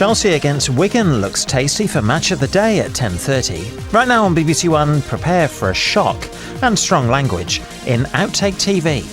Chelsea against Wigan looks tasty for Match of the Day at 10:30. Right now on BBC One, prepare for a shock and strong language in Outtake TV.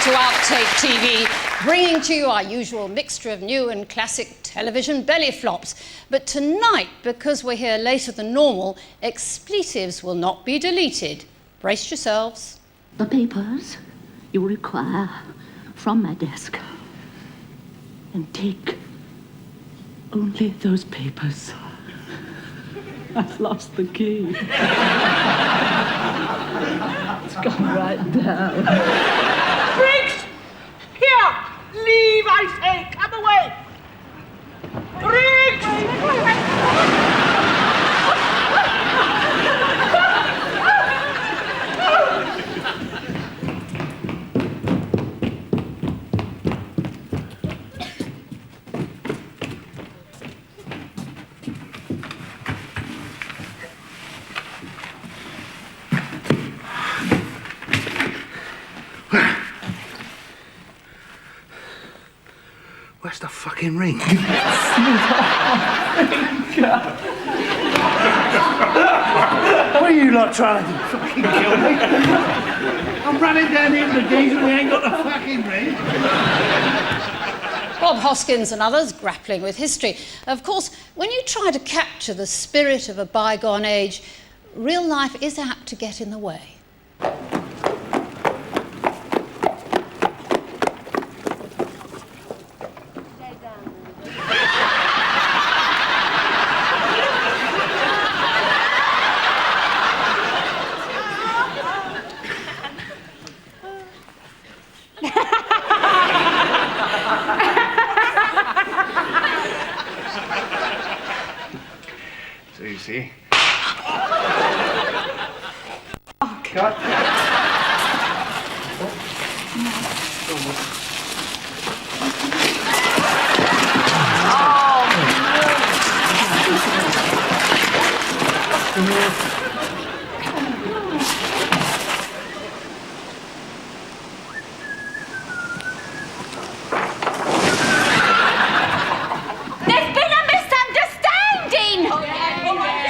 To Outtake TV, bringing to you our usual mixture of new and classic television belly flops. But tonight, because we're here later than normal, expletives will not be deleted. Brace yourselves. The papers you require from my desk. And take only those papers. I've lost the key. It's gone right down. Briggs! Here! Leave, I say! Come away! Briggs! Where's the fucking ring? What are you lot trying to do? Fucking kill me? I'm running down here with the geezer and we ain't got the fucking ring. Bob Hoskins and others grappling with history. Of course, when you try to capture the spirit of a bygone age, real life is apt to get in the way. So you see. Oh, God.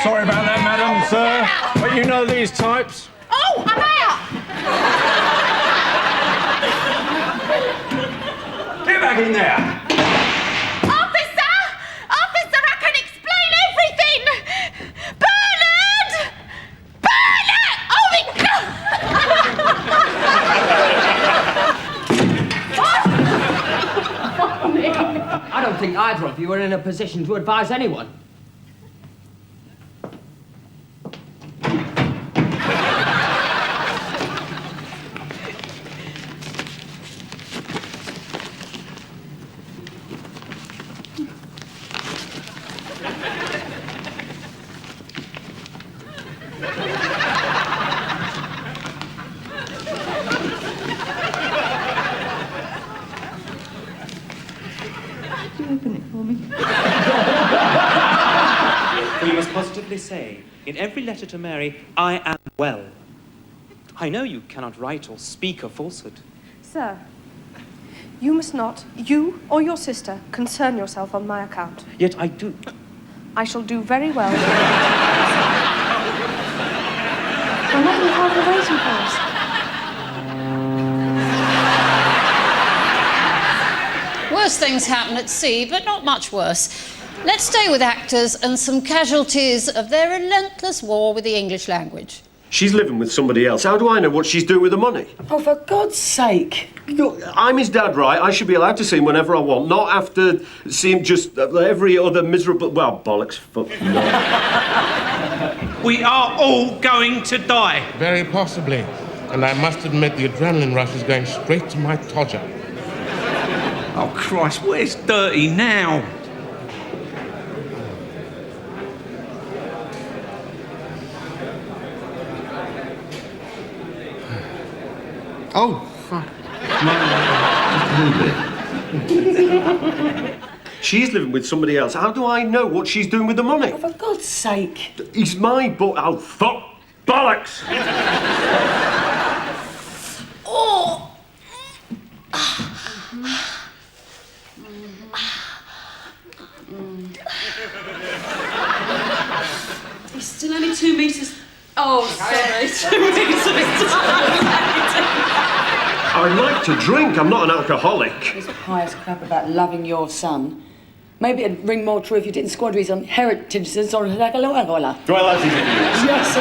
Sorry about that, madam, sir. But you know these types. Oh, I'm out! Get back in there. Officer! Officer, I can explain everything! Bernard! Bernard! Oh, I don't think either of you are in a position to advise anyone. Open it for me. You must positively say, in every letter to Mary, I am well. I know you cannot write or speak a falsehood. Sir, you must not, you or your sister, concern yourself on my account. Yet I do. I shall do very well. Well, what are you hardly waiting for us? Worse things happen at sea, but not much worse. Let's stay with actors and some casualties of their relentless war with the English language. She's living with somebody else. How do I know what she's doing with the money? Oh, for God's sake. Look, I'm his dad, right? I should be allowed to see him whenever I want, not have to see him just every other miserable... Well, bollocks, fuck no. We are all going to die. Very possibly. And I must admit the adrenaline rush is going straight to my todger. Oh, Christ, where's Dirty now? Oh, fuck. She's living with somebody else. How do I know what she's doing with the money? Oh, for God's sake. He's my boy. Oh, fuck. Bollocks! Oh! He's still only 2 metres... Oh, sorry, 2 metres. I like to drink. I'm not an alcoholic. This pious crap about loving your son. Maybe it'd ring more true if you didn't squander his inheritances on like a lawyer. Do I like to get you? Yes,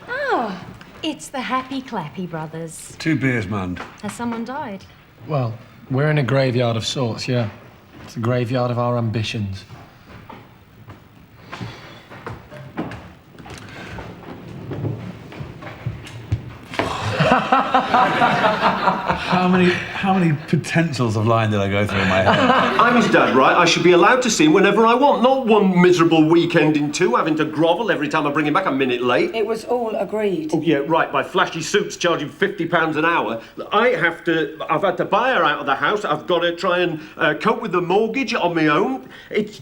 Oh, it's the Happy Clappy brothers. 2 beers, man. Has someone died? Well, we're in a graveyard of sorts, yeah. It's a graveyard of our ambitions. How many potentials of line did I go through in my head? I'm his dad, right? I should be allowed to see him whenever I want, not one miserable weekend in 2, having to grovel every time I bring him back a minute late. It was all agreed. Oh, yeah, right, by flashy suits charging £50 an hour. I've had to buy her out of the house. I've got to try and cope with the mortgage on my own. It's...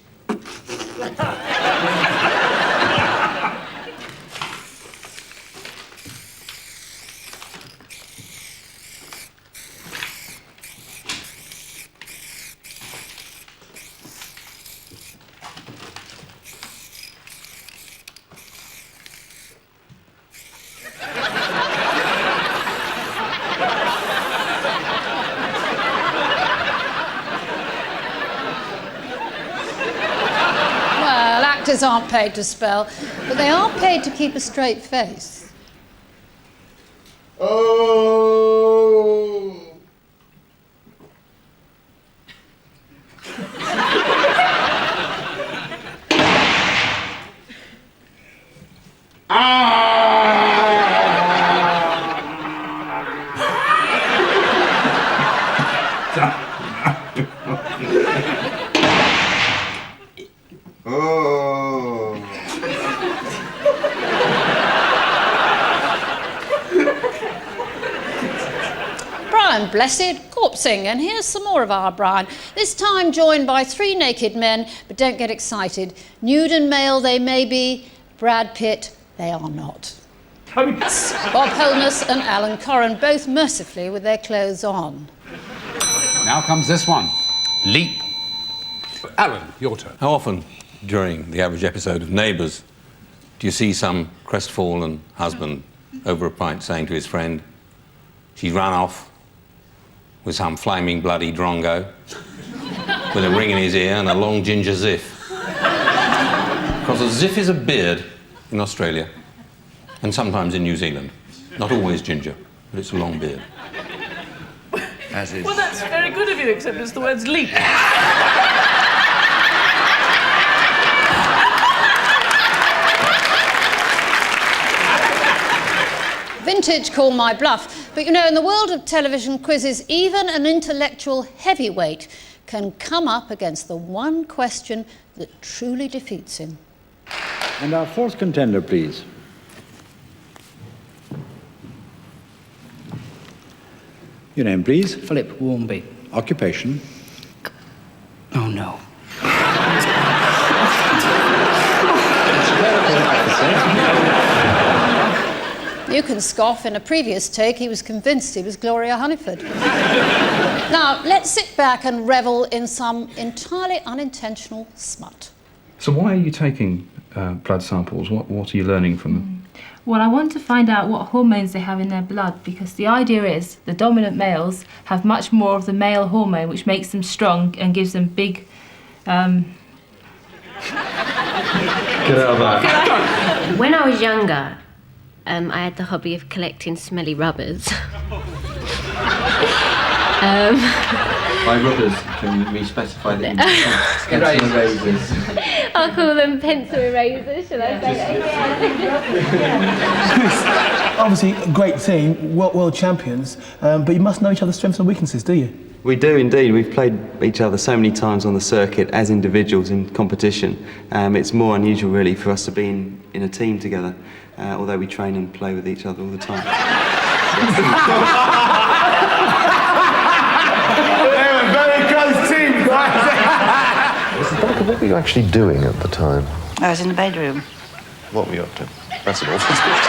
Actors aren't paid to spell, but they are paid to keep a straight face. Oh! Brian Blessed, corpsing, and here's some more of our Brian, this time joined by 3 naked men, but don't get excited. Nude and male they may be, Brad Pitt they are not. Bob Holness and Alan Corran, both mercifully with their clothes on. Now comes this one. Leap. Alan, your turn. How often during the average episode of Neighbours do you see some crestfallen husband over a pint saying to his friend, she's run off with some flaming bloody drongo with a ring in his ear and a long ginger ziff? Because a ziff is a beard in Australia and sometimes in New Zealand. Not always ginger, but it's a long beard. As is. Well, that's very good of you, except it's the words leap. Vintage call my bluff, but you know, in the world of television quizzes, even an intellectual heavyweight can come up against the one question that truly defeats him. And our 4th contender, please. Your name, please? Philip Warmby. Occupation? Oh, no. You can scoff. In a previous take, he was convinced he was Gloria Hunniford. Now, let's sit back and revel in some entirely unintentional smut. So why are you taking blood samples? What are you learning from them? Well, I want to find out what hormones they have in their blood, because the idea is the dominant males have much more of the male hormone, which makes them strong and gives them big Get out of that. When I was younger, I had the hobby of collecting smelly rubbers. By rubbers, can we specify that you erasers? I'll call them pencil erasers, shall I say that? Obviously, a great team, world champions, but you must know each other's strengths and weaknesses, do you? We do indeed. We've played each other so many times on the circuit as individuals in competition. It's more unusual really for us to be in a team together, although we train and play with each other all the time. They were very close teams, guys. Monica, what were you actually doing at the time? I was in the bedroom. What were you up to? That's an awful speech.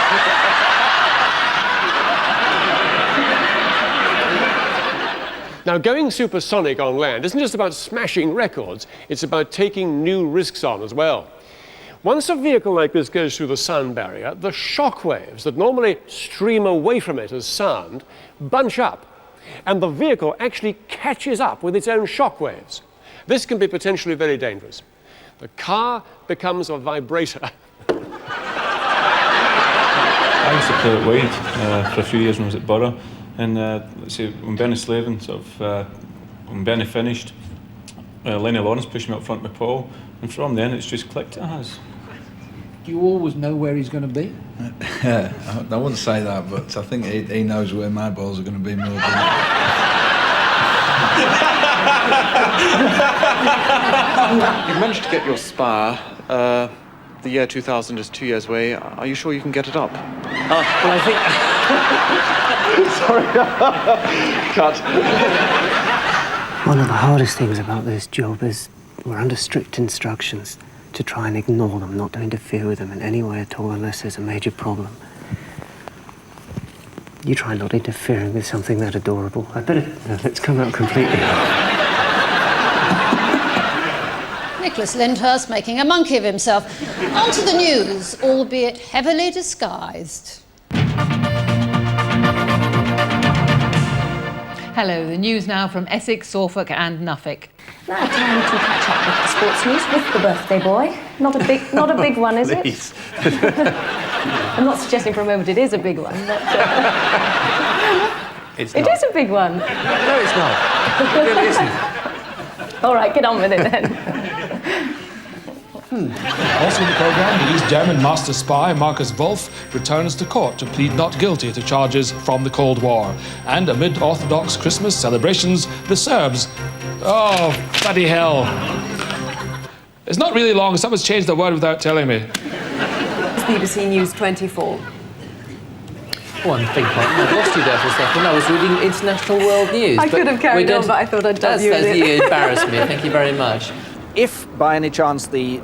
Now, going supersonic on land isn't just about smashing records, it's about taking new risks on as well. Once a vehicle like this goes through the sound barrier, the shock waves that normally stream away from it as sound bunch up, and the vehicle actually catches up with its own shock waves. This can be potentially very dangerous. The car becomes a vibrator. I used to play at Wade for a few years when I was at Borough. And let's see, when Benny Slavin when Benny finished, Lenny Lawrence pushed me up front with Paul, and from then it's just clicked. It has. Do you always know where he's going to be? I wouldn't say that, but I think he knows where my balls are going to be more than You've managed to get your Spire. The year 2000 is 2 years away. Are you sure you can get it up? Well, I think... Sorry. Cut. One of the hardest things about this job is we're under strict instructions to try and ignore them, not to interfere with them in any way at all unless there's a major problem. You try not interfering with something that adorable. I bet it's come out completely. Nicholas Lyndhurst making a monkey of himself. On to the news, albeit heavily disguised. Hello, the news now from Essex, Suffolk and Norfolk. Now time to catch up with the sports news with the birthday boy. Not a big one, is it? Please. I'm not suggesting for a moment it is a big one, but... It's It not. is a big one. No, it's not. It really isn't. All right, get on with it then. Also in the programme, the East German master spy Marcus Wolf returns to court to plead not guilty to charges from the Cold War. And amid Orthodox Christmas celebrations, the Serbs... Oh, bloody hell. It's not really long. Someone's changed the word without telling me. BBC News 24. One thing, I lost you there for a second. I was reading international world news. I could have carried on, but I thought I'd dub you in it. You embarrassed me. Thank you very much. If, by any chance, the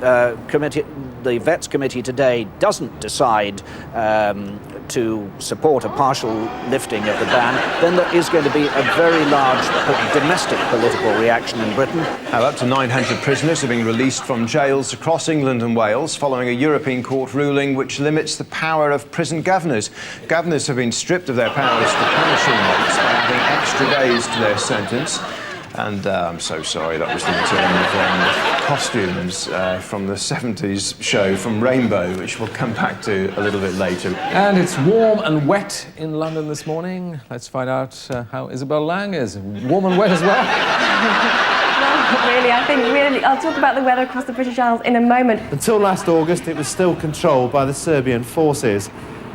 Vets Committee today doesn't decide to support a partial lifting of the ban, then there is going to be a very large domestic political reaction in Britain. Now, up to 900 prisoners are being released from jails across England and Wales following a European court ruling which limits the power of prison governors. Governors have been stripped of their powers to punish inmates by adding extra days to their sentence. And I'm so sorry, that was the return of costumes from the 70s show from Rainbow, which we'll come back to a little bit later. And it's warm and wet in London this morning. Let's find out how Isabel Lang is. Warm and wet as well? Really, I think I'll talk about the weather across the British Isles in a moment. Until last August, it was still controlled by the Serbian forces.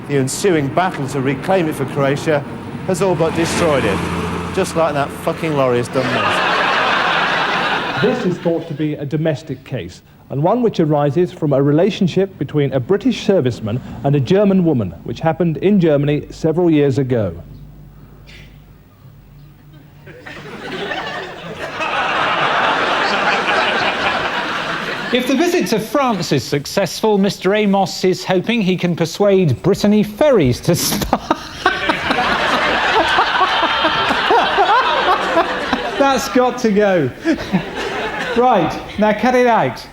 The ensuing battle to reclaim it for Croatia has all but destroyed it. Just like that fucking lorry has done This is thought to be a domestic case, and one which arises from a relationship between a British serviceman and a German woman, which happened in Germany several years ago. If the visit to France is successful, Mr. Amos is hoping he can persuade Brittany Ferries to That's got to go. Right, now cut it out.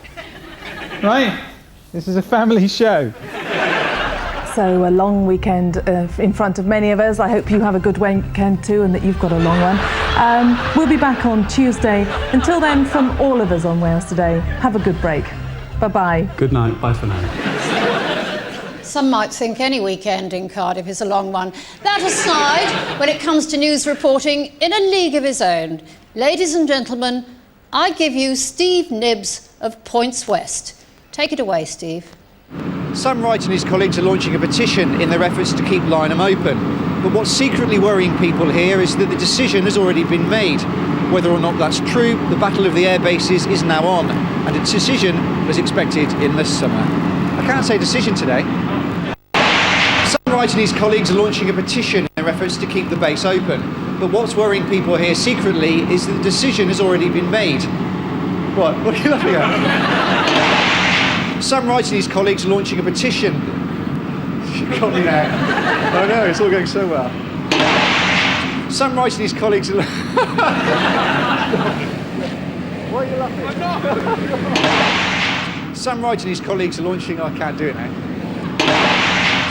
Right? This is a family show. So a long weekend in front of many of us. I hope you have a good weekend too and that you've got a long one. We'll be back on Tuesday. Until then, from all of us on Wales Today, have a good break. Bye-bye. Good night. Bye for now. Some might think any weekend in Cardiff is a long one. That aside, when it comes to news reporting in a league of his own, ladies and gentlemen, I give you Steve Nibbs of Points West. Take it away, Steve. Sam Wright and his colleagues are launching a petition in their efforts to keep Lynham open. But what's secretly worrying people here is that the decision has already been made. Whether or not that's true, the Battle of the Air Bases is now on, and a decision is expected in the summer. I can't say decision today. Sam Wright and his colleagues are launching a petition in their efforts to keep the base open. But what's worrying people here secretly is that the decision has already been made. What are you laughing at? Sam Wright and his colleagues are launching a petition. You got me now. I know, it's all going so well. Sam Wright and his colleagues are... Why are you laughing? Sam Wright and his colleagues are launching... I can't do it now.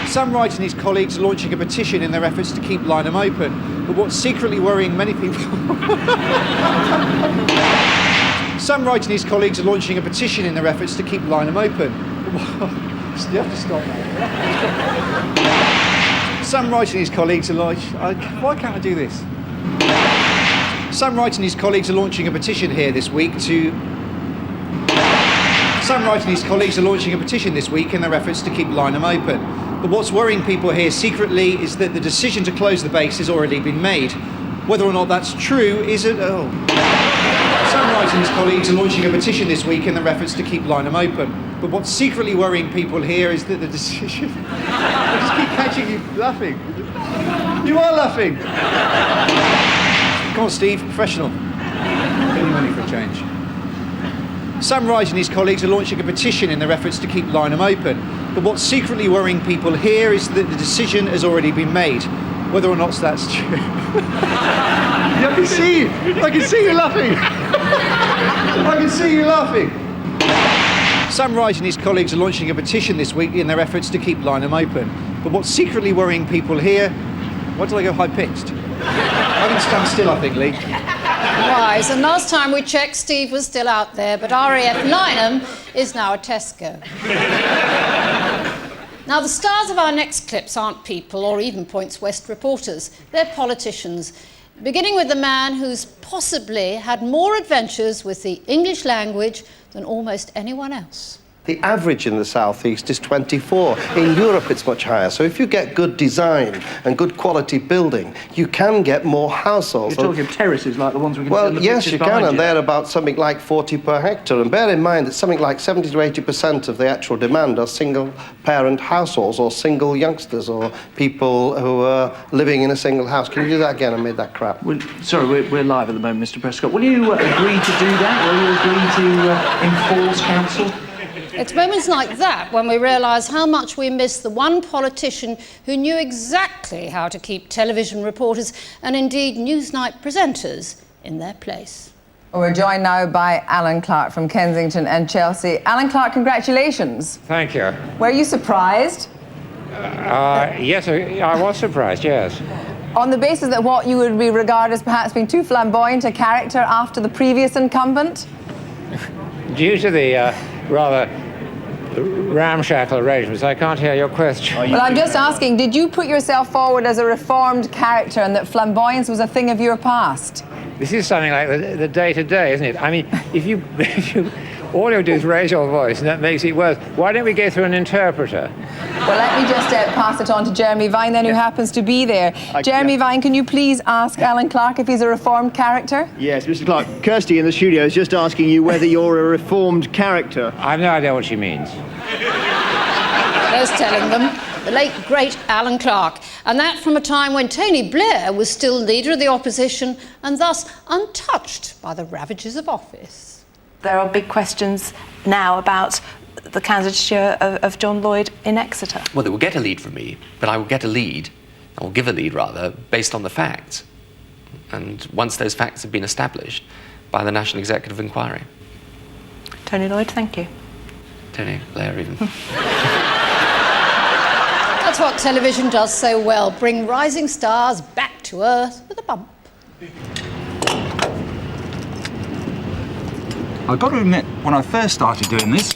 Sam Wright and his colleagues are launching a petition in their efforts to keep Lynham open. But what's secretly worrying many people... Sam Wright and his colleagues are launching a petition in their efforts to keep Lynham open. You have to stop now. Sam Wright and his colleagues are why can't I do this? Sam Wright and his colleagues are launching a petition here this week to... Sam Wright and his colleagues are launching a petition this week in their efforts to keep Lynham open. But what's worrying people here secretly is that the decision to close the base has already been made. Whether or not that's true is a... Oh. Sam Wright and his colleagues are launching a petition this week in their efforts to keep Lynham open. But what's secretly worrying people here is that the decision... I just keep catching you laughing. You are laughing. Come on, Steve, professional. Any money for a change. Sam Wright and his colleagues are launching a petition in their efforts to keep Lynham open. But what's secretly worrying people here is that the decision has already been made. Whether or not that's true. I can see you. I can see you laughing. I can see you laughing. Sam Wright and his colleagues are launching a petition this week in their efforts to keep Lynham open. But what's secretly worrying people here... Why did I go high-pitched? I can stand still, I think, Lee. Wise, and last time we checked, Steve was still out there, but RAF Lynham is now a Tesco. Now, the stars of our next clips aren't people or even Points West reporters. They're politicians, beginning with the man who's possibly had more adventures with the English language than almost anyone else. The average in the southeast is 24. In Europe, it's much higher. So if you get good design and good quality building, you can get more households. You're talking of terraces like the ones we can see Well, in the yes, pictures you can, behind and they're about something like 40 per hectare. And bear in mind that something like 70 to 80% of the actual demand are single-parent households or single youngsters or people who are living in a single house. Can you do that again? I made that crap. Sorry, we're live at the moment, Mr. Prescott. Will you agree to do that? Will you agree to enforce council? It's moments like that when we realise how much we miss the one politician who knew exactly how to keep television reporters and indeed Newsnight presenters in their place. We're joined now by Alan Clark from Kensington and Chelsea. Alan Clark, congratulations. Thank you. Were you surprised? Yes, I was surprised, yes. On the basis that what you would be regarded as perhaps being too flamboyant a character after the previous incumbent? Due to the rather ramshackle arrangements, I can't hear your question. Well, I'm just asking, did you put yourself forward as a reformed character and that flamboyance was a thing of your past? This is something like the day-to-day, isn't it? I mean, if you all you do is raise your voice, and that makes it worse. Why don't we go through an interpreter? Well, let me just pass it on to Jeremy Vine, then, who happens to be there. Jeremy Vine, can you please ask Alan Clark if he's a reformed character? Yes, Mr. Clark. Kirsty in the studio is just asking you whether you're a reformed character. I've no idea what she means. There's telling them. The late, great Alan Clark. And that from a time when Tony Blair was still leader of the opposition and thus untouched by the ravages of office. There are big questions now about the candidature of John Lloyd in Exeter. Well, they will get a lead from me, but I will get a lead, I will give a lead rather, based on the facts. And once those facts have been established by the National Executive Inquiry. Tony Lloyd, thank you. Tony Blair even. That's what television does so well, bring rising stars back to earth with a bump. I've got to admit, when I first started doing this,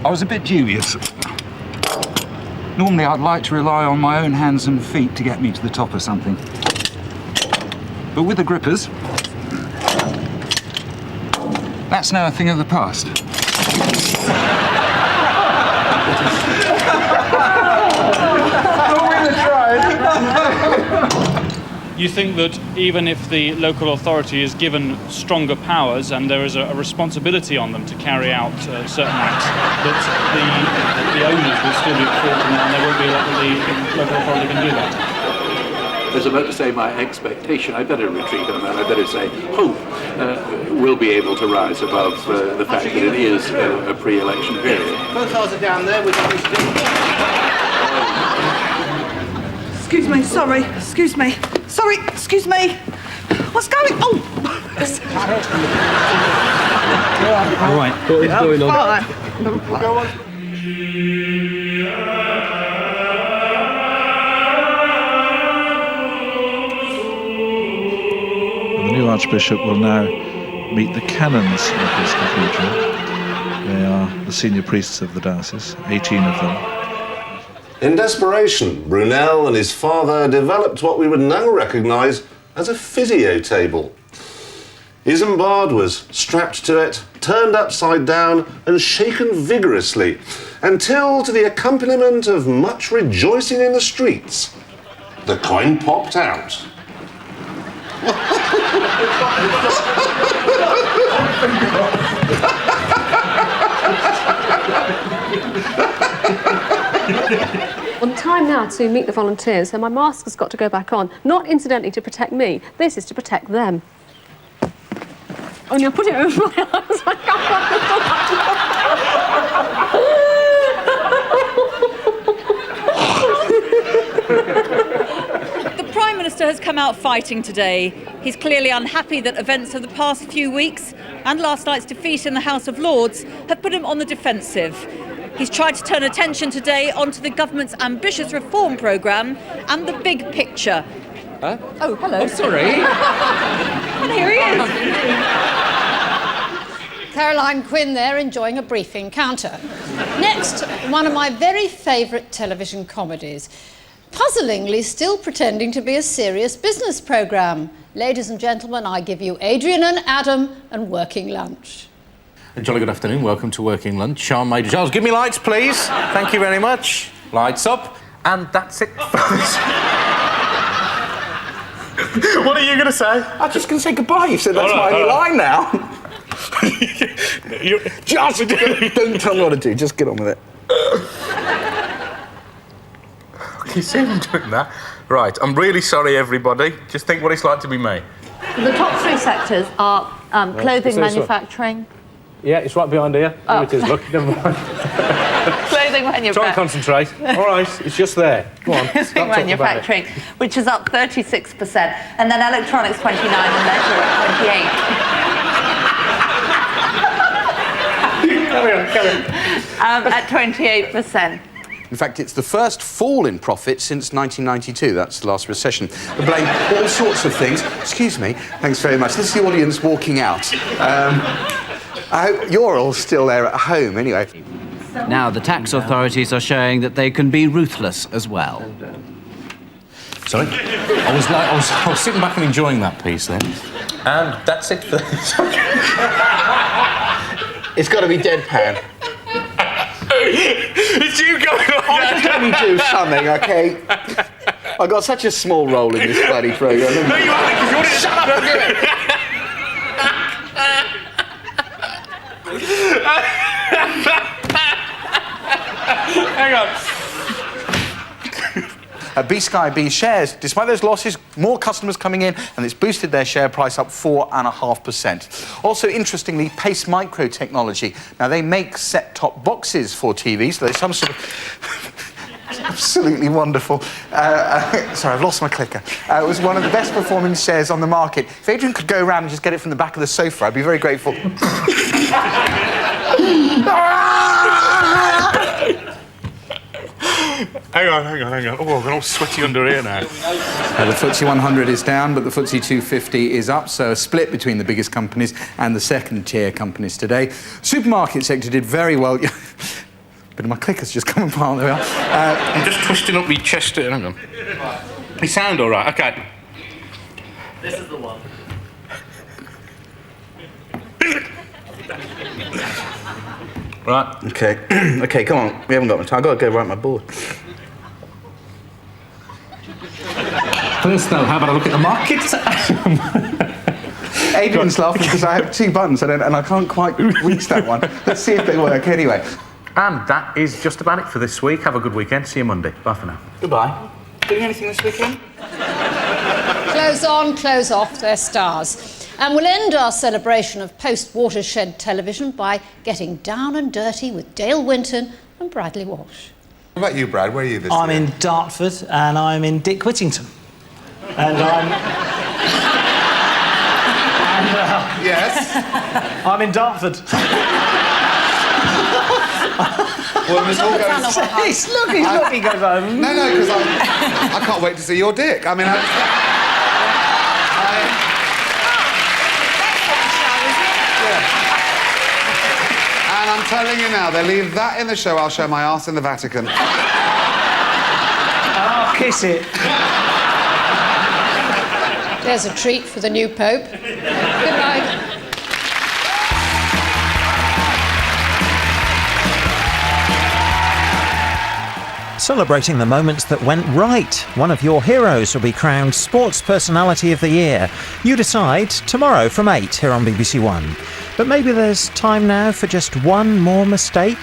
I was a bit dubious. Normally I'd like to rely on my own hands and feet to get me to the top of something. But with the grippers, that's now a thing of the past. You think that even if the local authority is given stronger powers and there is a responsibility on them to carry out certain acts, that the owners will still be at fault and there won't be a lot that the local authority can do that? I was about to say my expectation. I better retreat on that. I better say hope will be able to rise above the fact that it is a pre-election period. Both cars are down there with nothing to do. Excuse me, sorry, excuse me. Sorry, excuse me. What's going on? All right, what is going on? Go on. The new Archbishop will now meet the canons of his cathedral. They are the senior priests of the diocese, 18 of them. In desperation, Brunel and his father developed what we would now recognise as a physio table. Isambard was strapped to it, turned upside down and shaken vigorously until, to the accompaniment of much rejoicing in the streets, the coin popped out. On time now to meet the volunteers, so my mask has got to go back on. Not incidentally to protect me, this is to protect them. Oh, no, put it over my eyes. I can't. The Prime Minister has come out fighting today. He's clearly unhappy that events of the past few weeks and last night's defeat in the House of Lords have put him on the defensive. He's tried to turn attention today onto the government's ambitious reform programme and the big picture. Huh? Oh, hello. Oh, sorry. And here he is. Caroline Quinn there enjoying a brief encounter. Next, one of my very favourite television comedies. Puzzlingly still pretending to be a serious business programme. Ladies and gentlemen, I give you Adrian and Adam and Working Lunch. A jolly good afternoon, welcome to Working Lunch. I'm Major Charles. Give me lights, please. Thank you very much. Lights up. And that's it, folks. What are you going to say? I'm just going to say goodbye. You said that's my only line now. Just don't tell me what to do. Just get on with it. Can you see him doing that? Right, I'm really sorry, everybody. Just think what it's like to be me. The top three sectors are clothing manufacturing. Yeah, it's right behind here. Oh. There it is, look. Never mind. Clothing manufacturing. Try and concentrate. All right, it's just there. Go on. Clothing manufacturing, which is up 36%, and then electronics 29 and leisure at 28. At 28%. In fact, it's the first fall in profit since 1992. That's the last recession. They blame all sorts of things. Excuse me. Thanks very much. This is the audience walking out. I hope you're all still there at home, anyway. Now, the tax authorities are showing that they can be ruthless as well. Sorry? I was sitting back and enjoying that piece then. And that's it for... It's got to be deadpan. It's you going on Just let me do something, OK? I got such a small role in this bloody programme. No, you haven't, because you wanted to shut up and do it. Hang on. B-Sky shares, despite those losses, more customers coming in, and it's boosted their share price up 4.5%. Also, interestingly, Pace Micro Technology. Now, they make set-top boxes for TVs, so there's some sort of... absolutely wonderful. Sorry, I've lost my clicker. It was one of the best performing shares on the market. If Adrian could go around and just get it from the back of the sofa, I'd be very grateful. Hang on. Oh, I'm all sweaty under here now. The FTSE 100 is down, but the FTSE 250 is up, so a split between the biggest companies and the second-tier companies today. Supermarket sector did very well. Bit of my clicker's just come apart. There we are. I'm just twisting up my chest. Hang on. You sound all right? Okay. This is the one. Right. Okay. Okay, come on. We haven't got much time. I've got to go write my board. First, though, how about a look at the market? Adrian's laughing because I have 2 buttons and I can't quite reach that one. Let's see if they work anyway. And that is just about it for this week. Have a good weekend. See you Monday. Bye for now. Goodbye. Doing anything this weekend? Close on, close off, they're stars. And we'll end our celebration of post-watershed television by getting down and dirty with Dale Winton and Bradley Walsh. What about you, Brad? Where are you this I'm year? in Dartford and I'm in Dick Whittington. And I'm... Yes? I'm in Dartford. Well, Miss Hall goes... He's looking, he goes home. No, because I can't wait to see your dick. I mean, And I'm telling you now, they leave that in the show, I'll show my arse in the Vatican. I'll kiss it. There's a treat for the new Pope. Good night. Celebrating the moments that went right. One of your heroes will be crowned Sports Personality of the Year. You decide tomorrow from 8 here on BBC One. But maybe there's time now for just one more mistake.